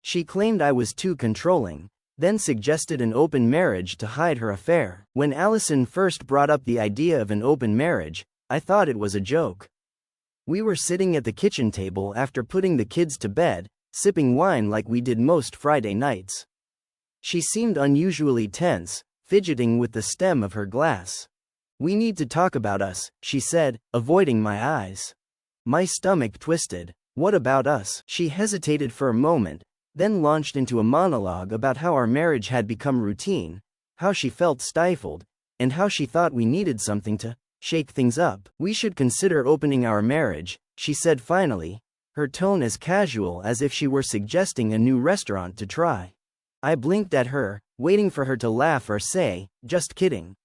She claimed I was too controlling, then suggested an open marriage to hide her affair. When Allison first brought up the idea of an open marriage, I thought it was a joke. We were sitting at the kitchen table after putting the kids to bed, sipping wine like we did most Friday nights. She seemed unusually tense, fidgeting with the stem of her glass. "We need to talk about us," she said, avoiding my eyes. My stomach twisted. "What about us?" She hesitated for a moment, then launched into a monologue about how our marriage had become routine, how she felt stifled, and how she thought we needed something to shake things up. "We should consider opening our marriage," she said finally, her tone as casual as if she were suggesting a new restaurant to try. I blinked at her, waiting for her to laugh or say, "Just kidding."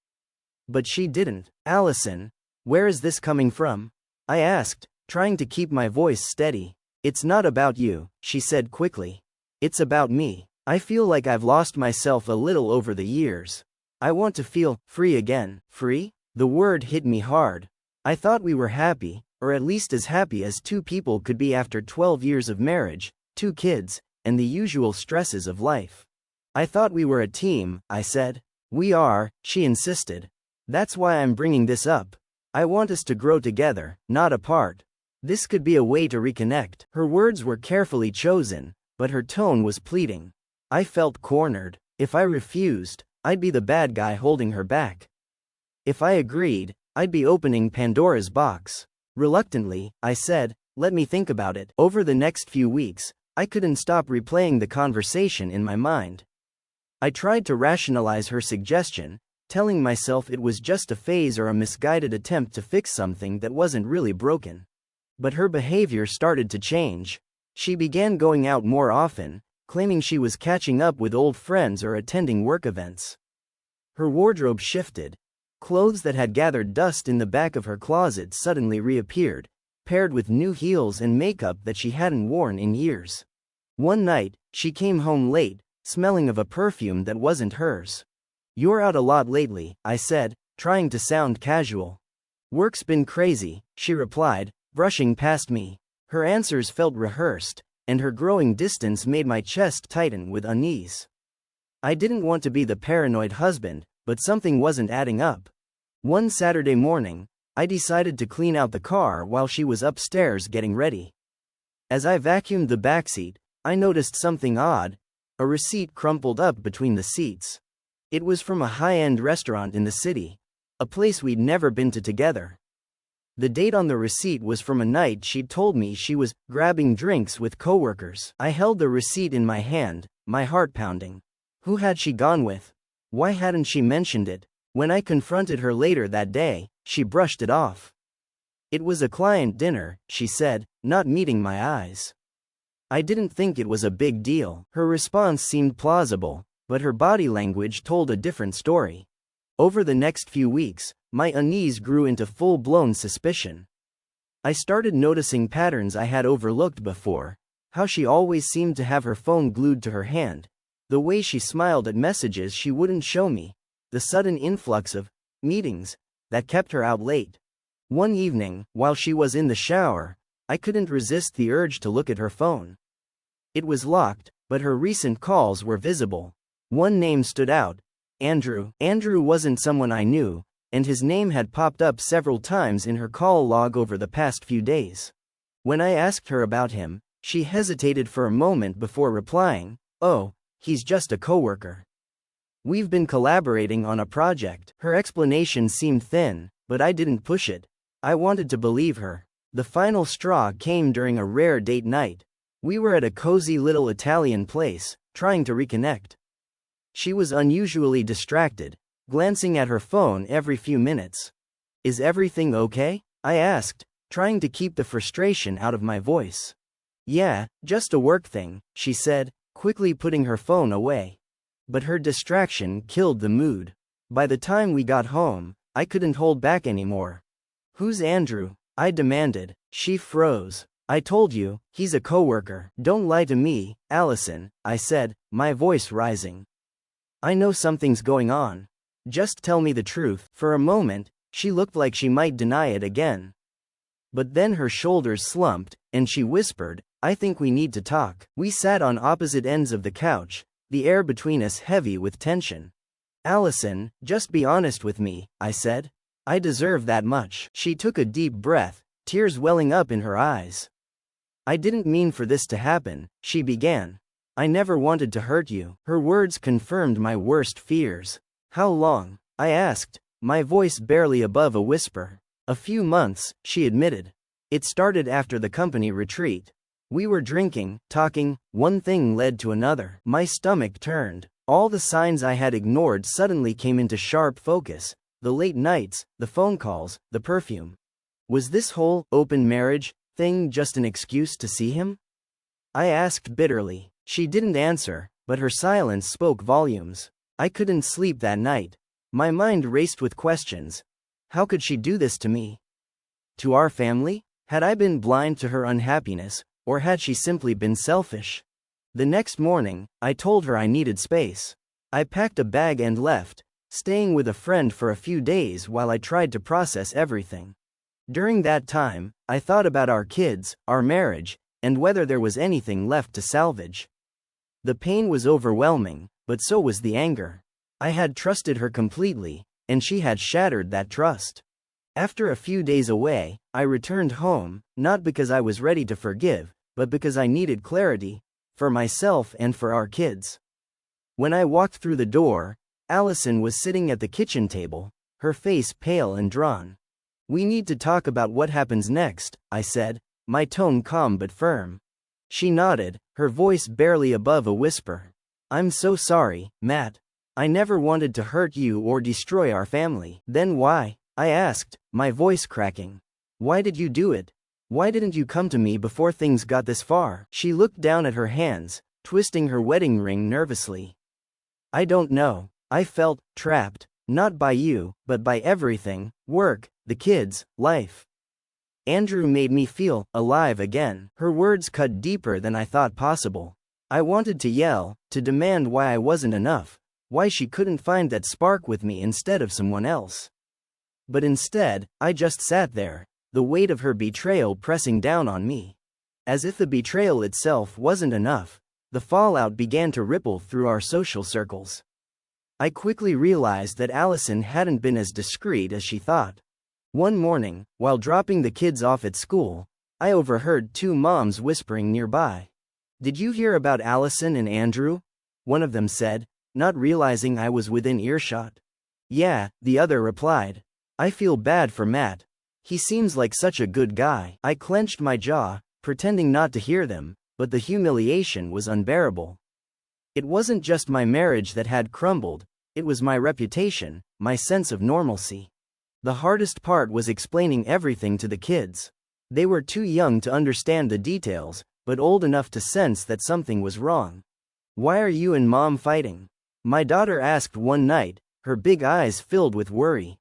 But she didn't. "Allison, where is this coming from?" I asked, trying to keep my voice steady. "It's not about you," she said quickly. "It's about me. I feel like I've lost myself a little over the years. I want to feel free again." Free? The word hit me hard. I thought we were happy, or at least as happy as two people could be after 12 years of marriage, 2 kids, and the usual stresses of life. "I thought we were a team," I said. "We are," she insisted. "That's why I'm bringing this up. I want us to grow together, not apart. This could be a way to reconnect." Her words were carefully chosen, but her tone was pleading. I felt cornered. If I refused, I'd be the bad guy holding her back. If I agreed, I'd be opening Pandora's box. Reluctantly, I said, "Let me think about it." Over the next few weeks, I couldn't stop replaying the conversation in my mind. I tried to rationalize her suggestion, telling myself it was just a phase or a misguided attempt to fix something that wasn't really broken. But her behavior started to change. She began going out more often, claiming she was catching up with old friends or attending work events. Her wardrobe shifted. Clothes that had gathered dust in the back of her closet suddenly reappeared, paired with new heels and makeup that she hadn't worn in years. One night, she came home late, smelling of a perfume that wasn't hers. "You're out a lot lately," I said, trying to sound casual. "Work's been crazy," she replied, brushing past me. Her answers felt rehearsed, and her growing distance made my chest tighten with unease. I didn't want to be the paranoid husband, but something wasn't adding up. One Saturday morning, I decided to clean out the car while she was upstairs getting ready. As I vacuumed the backseat, I noticed something odd: a receipt crumpled up between the seats. It was from a high-end restaurant in the city, a place we'd never been to together. The date on the receipt was from a night she'd told me she was grabbing drinks with coworkers. I held the receipt in my hand, my heart pounding. Who had she gone with? Why hadn't she mentioned it? When I confronted her later that day, she brushed it off. "It was a client dinner," she said, not meeting my eyes. I didn't think it was a big deal. Her response seemed plausible, but her body language told a different story. Over the next few weeks, my unease grew into full-blown suspicion. I started noticing patterns I had overlooked before: how she always seemed to have her phone glued to her hand, the way she smiled at messages she wouldn't show me, the sudden influx of meetings that kept her out late. One evening, while she was in the shower, I couldn't resist the urge to look at her phone. It was locked, but her recent calls were visible. One name stood out: Andrew. Andrew wasn't someone I knew, and his name had popped up several times in her call log over the past few days. When I asked her about him, she hesitated for a moment before replying, "Oh, he's just a coworker. We've been collaborating on a project." Her explanation seemed thin, but I didn't push it. I wanted to believe her. The final straw came during a rare date night. We were at a cozy little Italian place, trying to reconnect. She was unusually distracted, glancing at her phone every few minutes. "Is everything okay?" I asked, trying to keep the frustration out of my voice. "Yeah, just a work thing," she said, quickly putting her phone away. But her distraction killed the mood. By the time we got home, I couldn't hold back anymore. "Who's Andrew?" I demanded. She froze. "I told you, he's a coworker." "Don't lie to me, Allison," I said, my voice rising. "I know something's going on. Just tell me the truth." For a moment, she looked like she might deny it again. But then her shoulders slumped, and she whispered, I think we need to talk. We sat on opposite ends of the couch, the air between us heavy with tension. Allison, just be honest with me, I said. I deserve that much. She took a deep breath, tears welling up in her eyes. I didn't mean for this to happen, she began. I never wanted to hurt you. Her words confirmed my worst fears. How long? I asked, my voice barely above a whisper. A few months, she admitted. It started after the company retreat. We were drinking, talking, one thing led to another. My stomach turned. All the signs I had ignored suddenly came into sharp focus. The late nights, the phone calls, the perfume. Was this whole open marriage thing just an excuse to see him? I asked bitterly. She didn't answer, but her silence spoke volumes. I couldn't sleep that night. My mind raced with questions. How could she do this to me? To our family? Had I been blind to her unhappiness, or had she simply been selfish? The next morning, I told her I needed space. I packed a bag and left, staying with a friend for a few days while I tried to process everything. During that time, I thought about our kids, our marriage, and whether there was anything left to salvage. The pain was overwhelming, but so was the anger. I had trusted her completely, and she had shattered that trust. After a few days away, I returned home, not because I was ready to forgive, but because I needed clarity, for myself and for our kids. When I walked through the door, Allison was sitting at the kitchen table, her face pale and drawn. We need to talk about what happens next, I said, my tone calm but firm. She nodded, her voice barely above a whisper. I'm so sorry, Matt. I never wanted to hurt you or destroy our family. Then why? I asked, my voice cracking. Why did you do it? Why didn't you come to me before things got this far? She looked down at her hands, twisting her wedding ring nervously. I don't know. I felt trapped, not by you, but by everything, work, the kids, life. Andrew made me feel alive again. Her words cut deeper than I thought possible. I wanted to yell, to demand why I wasn't enough, why she couldn't find that spark with me instead of someone else. But instead, I just sat there, the weight of her betrayal pressing down on me. As if the betrayal itself wasn't enough, the fallout began to ripple through our social circles. I quickly realized that Allison hadn't been as discreet as she thought. One morning, while dropping the kids off at school, I overheard two moms whispering nearby. Did you hear about Allison and Andrew? One of them said, not realizing I was within earshot. Yeah, the other replied. I feel bad for Matt. He seems like such a good guy. I clenched my jaw, pretending not to hear them, but the humiliation was unbearable. It wasn't just my marriage that had crumbled, it was my reputation, my sense of normalcy. The hardest part was explaining everything to the kids. They were too young to understand the details, but old enough to sense that something was wrong. Why are you and Mom fighting? My daughter asked one night, her big eyes filled with worry.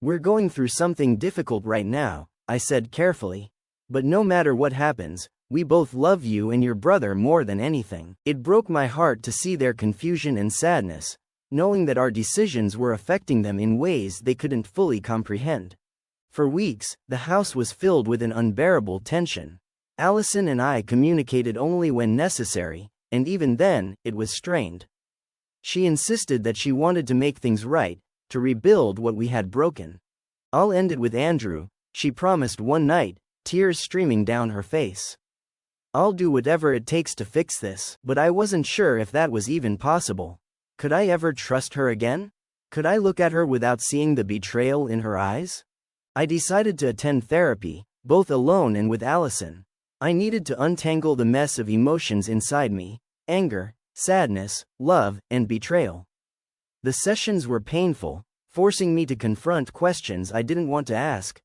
We're going through something difficult right now, I said carefully. But no matter what happens, we both love you and your brother more than anything. It broke my heart to see their confusion and sadness, knowing that our decisions were affecting them in ways they couldn't fully comprehend. For weeks, the house was filled with an unbearable tension. Allison and I communicated only when necessary, and even then, it was strained. She insisted that she wanted to make things right, to rebuild what we had broken. I'll end it with Andrew, she promised one night, tears streaming down her face. I'll do whatever it takes to fix this, but I wasn't sure if that was even possible. Could I ever trust her again? Could I look at her without seeing the betrayal in her eyes? I decided to attend therapy, both alone and with Allison. I needed to untangle the mess of emotions inside me, anger, sadness, love, and betrayal. The sessions were painful, forcing me to confront questions I didn't want to ask.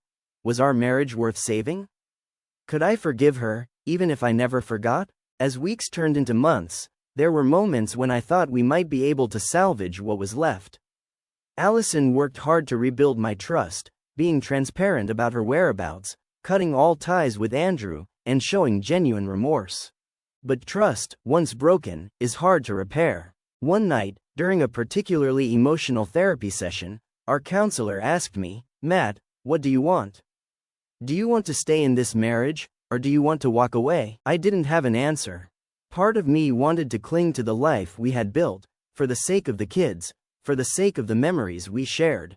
Was our marriage worth saving? Could I forgive her, even if I never forgot? As weeks turned into months, there were moments when I thought we might be able to salvage what was left. Allison worked hard to rebuild my trust, being transparent about her whereabouts, cutting all ties with Andrew, and showing genuine remorse. But trust, once broken, is hard to repair. One night, during a particularly emotional therapy session, our counselor asked me, Matt, what do you want? Do you want to stay in this marriage, or do you want to walk away? I didn't have an answer. Part of me wanted to cling to the life we had built, for the sake of the kids, for the sake of the memories we shared.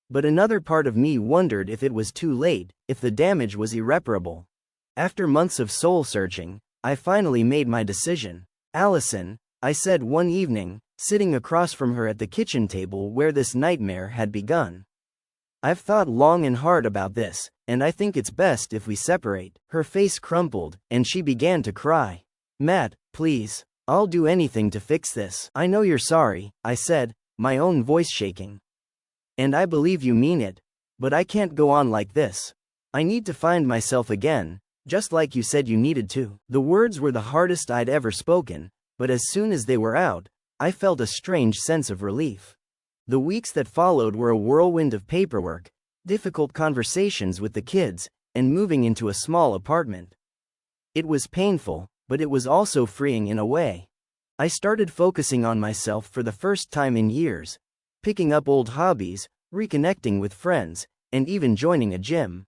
But another part of me wondered if it was too late, if the damage was irreparable. After months of soul-searching, I finally made my decision. Allison, I said one evening, sitting across from her at the kitchen table where this nightmare had begun. I've thought long and hard about this, and I think it's best if we separate. Her face crumpled, and she began to cry. Matt, please. I'll do anything to fix this. I know you're sorry, I said, my own voice shaking. And I believe you mean it. But I can't go on like this. I need to find myself again, just like you said you needed to. The words were the hardest I'd ever spoken, but as soon as they were out, I felt a strange sense of relief. The weeks that followed were a whirlwind of paperwork, difficult conversations with the kids, and moving into a small apartment. It was painful, but it was also freeing in a way. I started focusing on myself for the first time in years, picking up old hobbies, reconnecting with friends, and even joining a gym.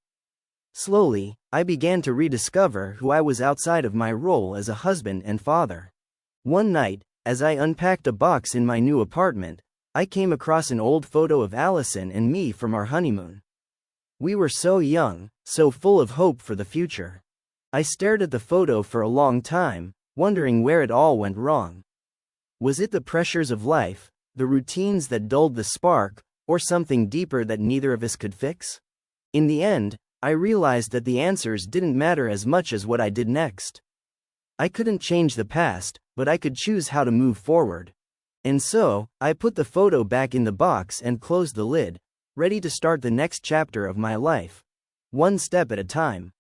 Slowly, I began to rediscover who I was outside of my role as a husband and father. One night, as I unpacked a box in my new apartment, I came across an old photo of Allison and me from our honeymoon. We were so young, so full of hope for the future. I stared at the photo for a long time, wondering where it all went wrong. Was it the pressures of life, the routines that dulled the spark, or something deeper that neither of us could fix? In the end, I realized that the answers didn't matter as much as what I did next. I couldn't change the past, but I could choose how to move forward. And so, I put the photo back in the box and closed the lid, ready to start the next chapter of my life. One step at a time.